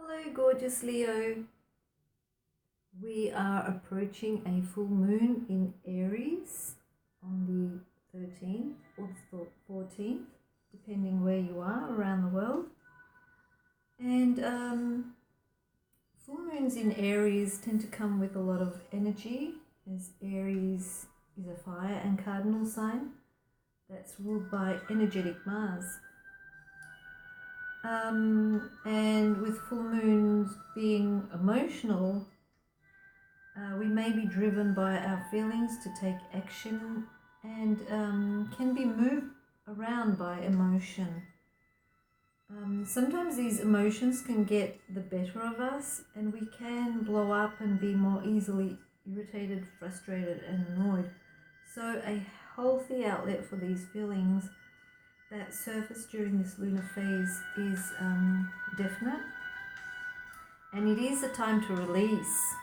Hello, gorgeous Leo. We are approaching a full moon in Aries on the 13th or the 14th, depending where you are around the world. And full moons in Aries tend to come with a lot of energy, as Aries is a fire and cardinal sign that's ruled by energetic Mars. And with full moons being emotional, we may be driven by our feelings to take action and can be moved around by emotion. Sometimes these emotions can get the better of us and we can blow up and be more easily irritated, frustrated and annoyed. So a healthy outlet for these feelings that surface during this lunar phase is definite, and it is a time to release.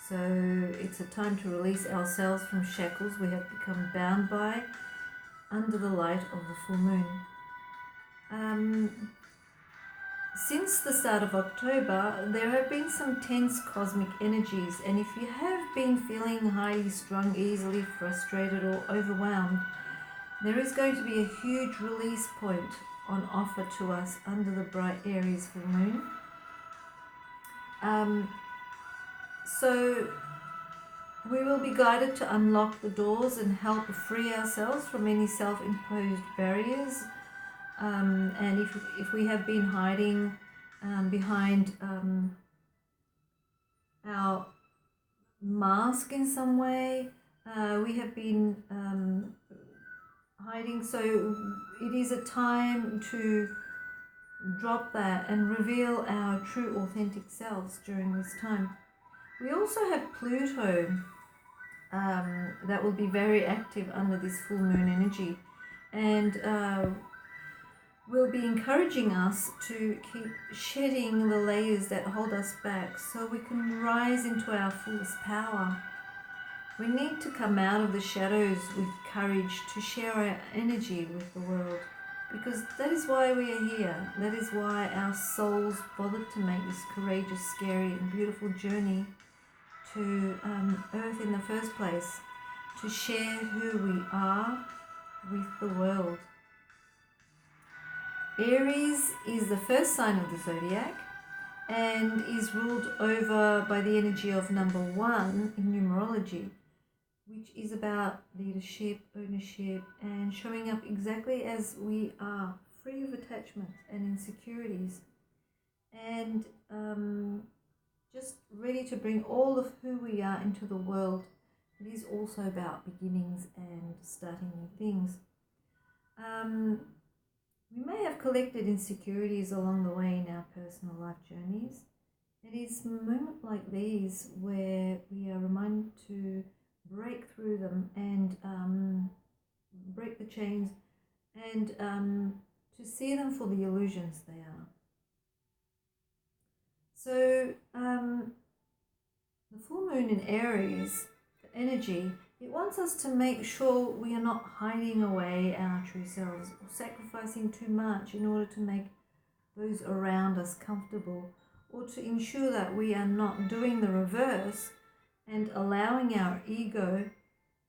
So it's a time to release ourselves from shackles we have become bound by under the light of the full moon. Since the start of October, there have been some tense cosmic energies, and if you have been feeling highly strung, easily frustrated or overwhelmed, there is going to be a huge release point on offer to us under the bright Aries full moon. So we will be guided to unlock the doors and help free ourselves from any self-imposed barriers. And if we have been hiding behind our mask in some way, we have been hiding, so it is a time to drop that and reveal our true authentic selves during this time. We also have Pluto that will be very active under this full moon energy, and will be encouraging us to keep shedding the layers that hold us back so we can rise into our fullest power. We need to come out of the shadows with courage to share our energy with the world, because that is why we are here. That is why our souls bothered to make this courageous, scary and beautiful journey to Earth in the first place, to share who we are with the world. Aries is the first sign of the zodiac and is ruled over by the energy of number 1 in numerology, which is about leadership, ownership, and showing up exactly as we are, free of attachment and insecurities, and just ready to bring all of who we are into the world. It is also about beginnings and starting new things. We may have collected insecurities along the way in our personal life journeys. It is moments like these where we are reminded to break through them and break the chains and to see them for the illusions they are. So the full moon in Aries, the energy, it wants us to make sure we are not hiding away our true selves or sacrificing too much in order to make those around us comfortable, or to ensure that we are not doing the reverse and allowing our ego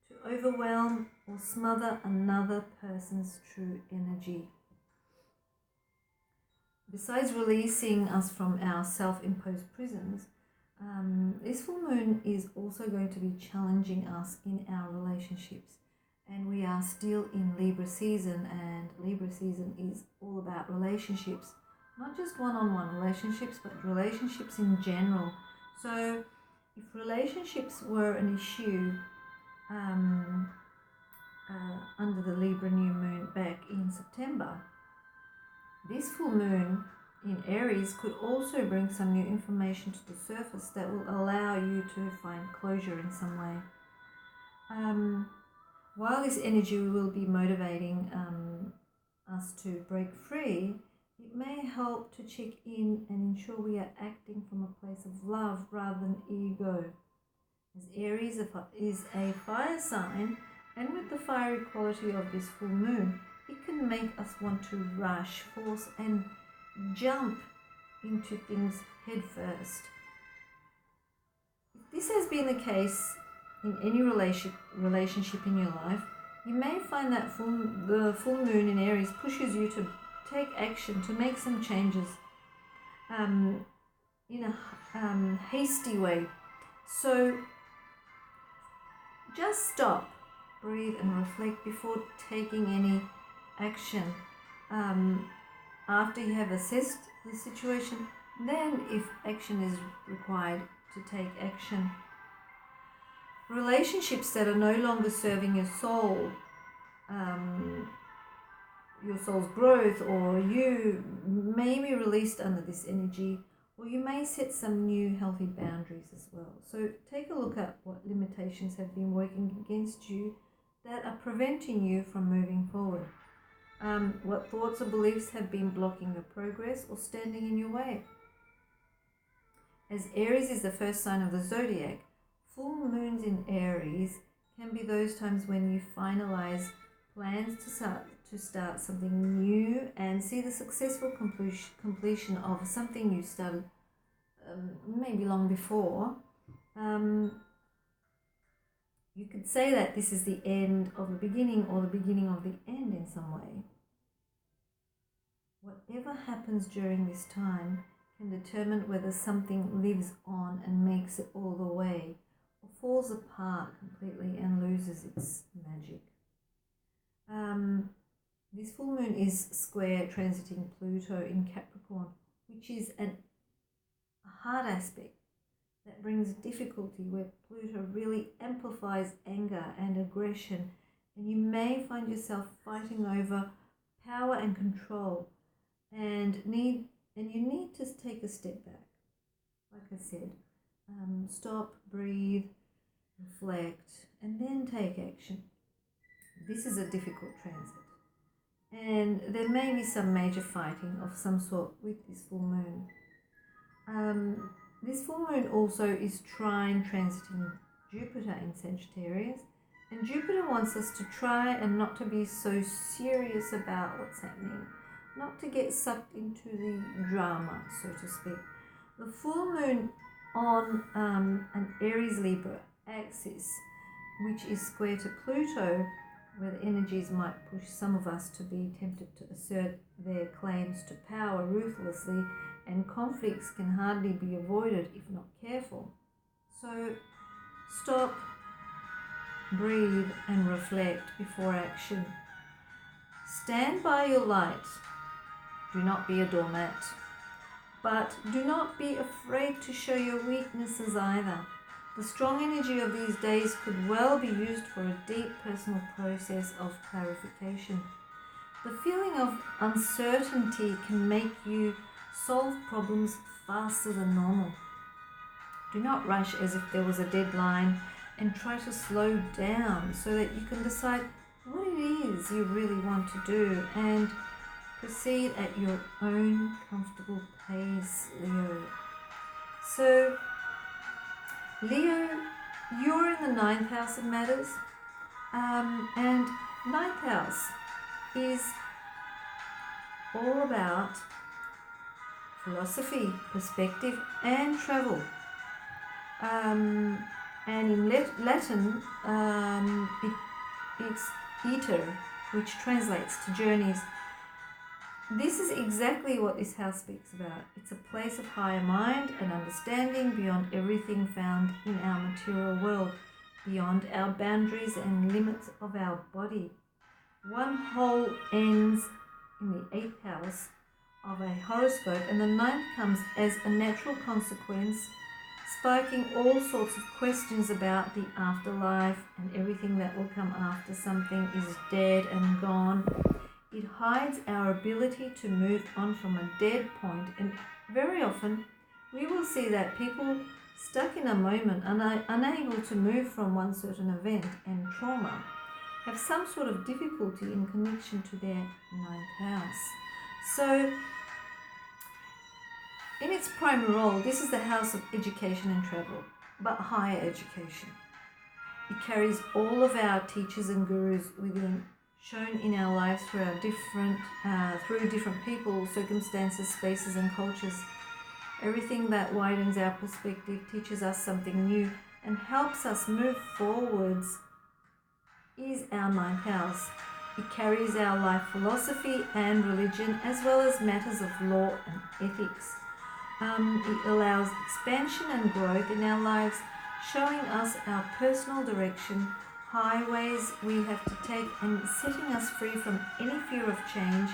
to overwhelm or smother another person's true energy. Besides releasing us from our self-imposed prisons, this full moon is also going to be challenging us in our relationships, and we are still in Libra season, and Libra season is all about relationships, not just one-on-one relationships, but relationships in general. So if relationships were an issue under the Libra new moon back in September, this full moon in Aries could also bring some new information to the surface that will allow you to find closure in some way. While this energy will be motivating us to break free, it may help to check in and ensure we are acting from a place of love rather than ego. As Aries is a fire sign, and with the fiery quality of this full moon, it can make us want to rush, force and jump into things head first. If this has been the case in any relationship in your life, you may find that the full moon in Aries pushes you to take action, to make some changes in a hasty way. So just stop, breathe and reflect before taking any action. After you have assessed the situation, then if action is required, to take action. Relationships that are no longer serving your soul, your soul's growth, or you may be released under this energy, or you may set some new healthy boundaries as well. So take a look at what limitations have been working against you that are preventing you from moving forward. What thoughts or beliefs have been blocking your progress or standing in your way. As Aries is the first sign of the zodiac, full moons in Aries can be those times when you finalize plans to start something new and see the successful completion of something you started maybe long before. You could say that this is the end of the beginning or the beginning of the end in some way. Whatever happens during this time can determine whether something lives on and makes it all the way, or falls apart completely and loses its magic. This full moon is square transiting Pluto in Capricorn, which is a hard aspect that brings difficulty, where Pluto really amplifies anger and aggression, and you may find yourself fighting over power and control, and you need to take a step back. Like I said, stop, breathe, reflect, and then take action. This is a difficult transit, and there may be some major fighting of some sort with this full moon. This full moon also is trine transiting Jupiter in Sagittarius, and Jupiter wants us to try and not to be so serious about what's happening, not to get sucked into the drama, so to speak. The full moon on an Aries Libra axis, which is square to Pluto, where the energies might push some of us to be tempted to assert their claims to power ruthlessly, and conflicts can hardly be avoided if not careful. So stop, breathe and reflect before action. Stand by your light. Do not be a doormat. But do not be afraid to show your weaknesses either. The strong energy of these days could well be used for a deep personal process of clarification. The feeling of uncertainty can make you solve problems faster than normal. Do not rush as if there was a deadline, and try to slow down so that you can decide what it is you really want to do and proceed at your own comfortable pace, Leo. So, Leo, you're in the 9th house of matters, and 9th house is all about philosophy, perspective and travel. And in Latin, it's iter, which translates to journeys. This is exactly what this house speaks about. It's a place of higher mind and understanding beyond everything found in our material world, beyond our boundaries and limits of our body. One whole ends in the 8th house of a horoscope, and the 9th comes as a natural consequence, sparking all sorts of questions about the afterlife and everything that will come after something is dead and gone. It hides our ability to move on from a dead point, and very often we will see that people stuck in a moment, unable to move from one certain event and trauma, have some sort of difficulty in connection to their 9th house. So, in its primary role, this is the house of education and travel, but higher education. It carries all of our teachers and gurus within, shown in our lives through different people, circumstances, spaces and cultures. Everything that widens our perspective, teaches us something new, and helps us move forwards is our ninth house. It carries our life philosophy and religion, as well as matters of law and ethics. It allows expansion and growth in our lives, showing us our personal direction, highways we have to take, and setting us free from any fear of change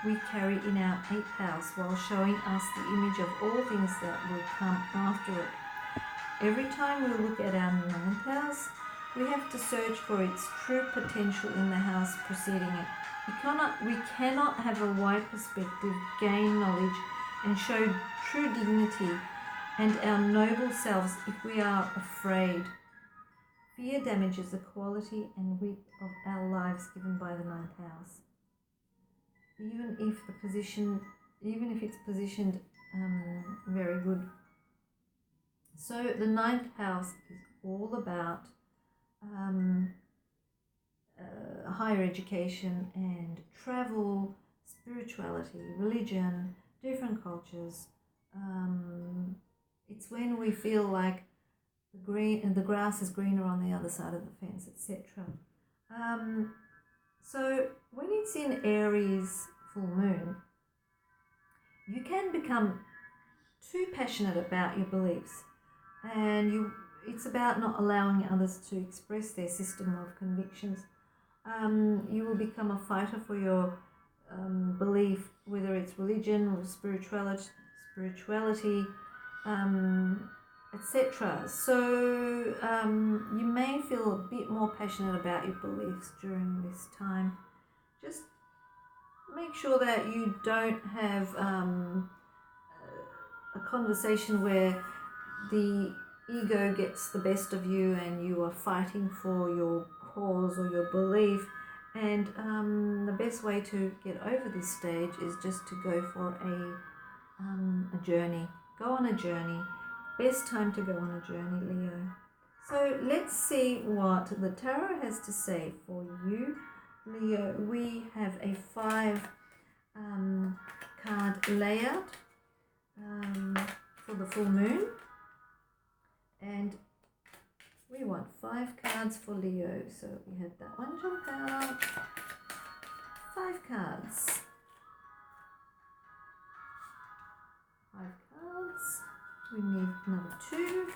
we carry in our 8th house, while showing us the image of all things that will come after it. Every time we look at our 9th house, we have to search for its true potential in the house preceding it. We cannot have a wide perspective, gain knowledge, and show true dignity and our noble selves if we are afraid. Fear damages the quality and width of our lives given by the 9th house. Even if it's positioned very good. So the 9th house is all about higher education and travel, spirituality, religion, different cultures. It's when we feel like the grass is greener on the other side of the fence, etc. So when it's in Aries full moon, you can become too passionate about your beliefs, and it's about not allowing others to express their system of convictions. You will become a fighter for your belief, whether it's religion or spirituality, etc. So you may feel a bit more passionate about your beliefs during this time. Just make sure that you don't have a conversation where the ego gets the best of you and you are fighting for your cause or your belief. And the best way to get over this stage is just to go for a journey. Go on a journey. Best time to go on a journey, Leo. So let's see what the tarot has to say for you, Leo. We have a 5 card layout for the full moon, and we want 5 cards for Leo. So we had that one jump out. 5 cards. 5 cards. We need number 2.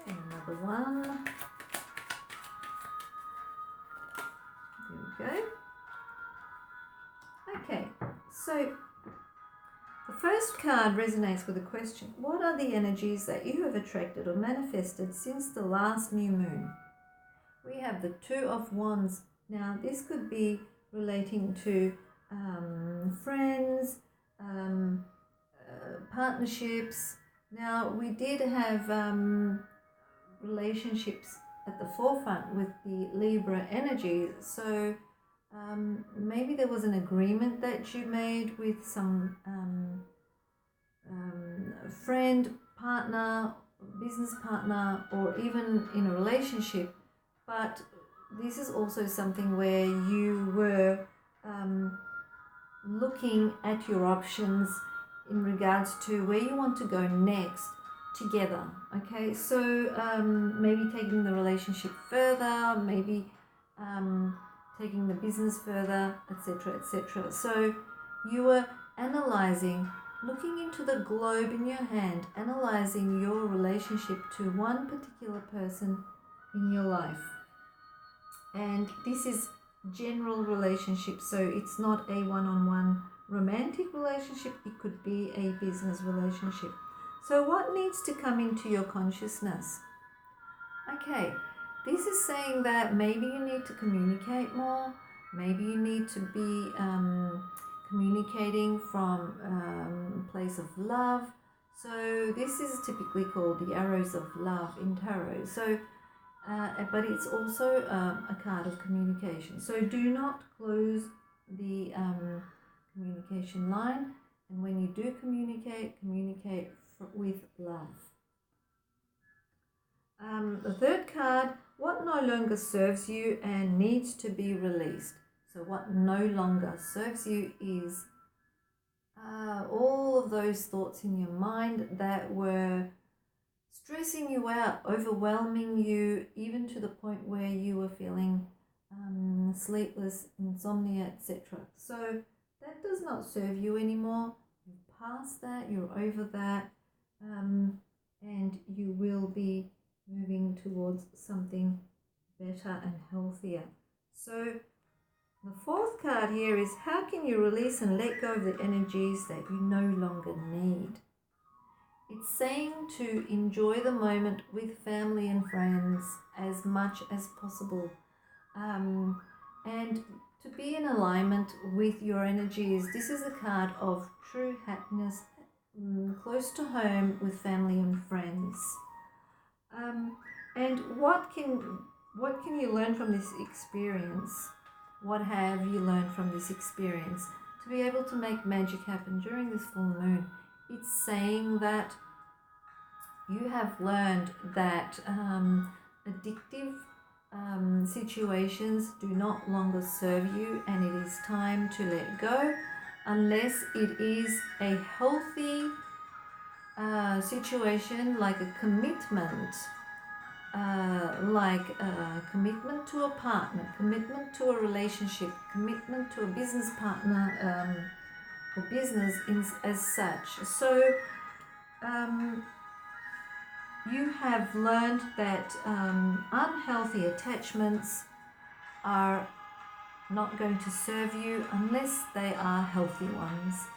And another 1. There we go. Okay, so the first card resonates with a question. What are the energies that you have attracted or manifested since the last new moon? We have the 2 of Wands. Now, this could be relating to friends, partnerships. Now, we did have relationships at the forefront with the Libra energy. So maybe there was an agreement that you made with some friend, partner, business partner, or even in a relationship. But this is also something where you were looking at your options in regards to where you want to go next together. Okay, so maybe taking the relationship further, maybe taking the business further, etc., etc. So you were analyzing, looking into the globe in your hand, analyzing your relationship to one particular person in your life. And this is general relationship, so it's not a one-on-one romantic relationship, it could be a business relationship. So what needs to come into your consciousness? Okay, this is saying that maybe you need to communicate more, maybe you need to be communicating from a place of love. So this is typically called the arrows of love in tarot. So but it's also a card of communication. So do not close the communication line, and when you do communicate with love. The third card, what no longer serves you and needs to be released. So what no longer serves you is all of those thoughts in your mind that were stressing you out, overwhelming you, even to the point where you were feeling sleepless, insomnia, etc. So that does not serve you anymore. You've passed that, you're over that, and you will be moving towards something better and healthier. So the fourth card here is, how can you release and let go of the energies that you no longer need? It's saying to enjoy the moment with family and friends as much as possible, and to be in alignment with your energies. This is a card of true happiness, close to home with family and friends. And what can you learn from this experience? What have you learned from this experience? To be able to make magic happen during this full moon, it's saying that you have learned that addictive situations do not longer serve you, and it is time to let go, unless it is a healthy situation, like a commitment, commitment to a partner, commitment to a relationship, commitment to a business partner, or business as such. So you have learned that unhealthy attachments are not going to serve you unless they are healthy ones.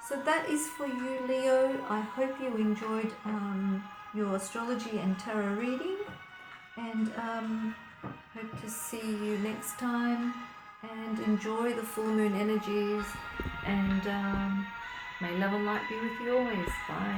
So that is for you, Leo. I hope you enjoyed your astrology and tarot reading, and hope to see you next time, and enjoy the full moon energies, and may love and light be with you always. Bye.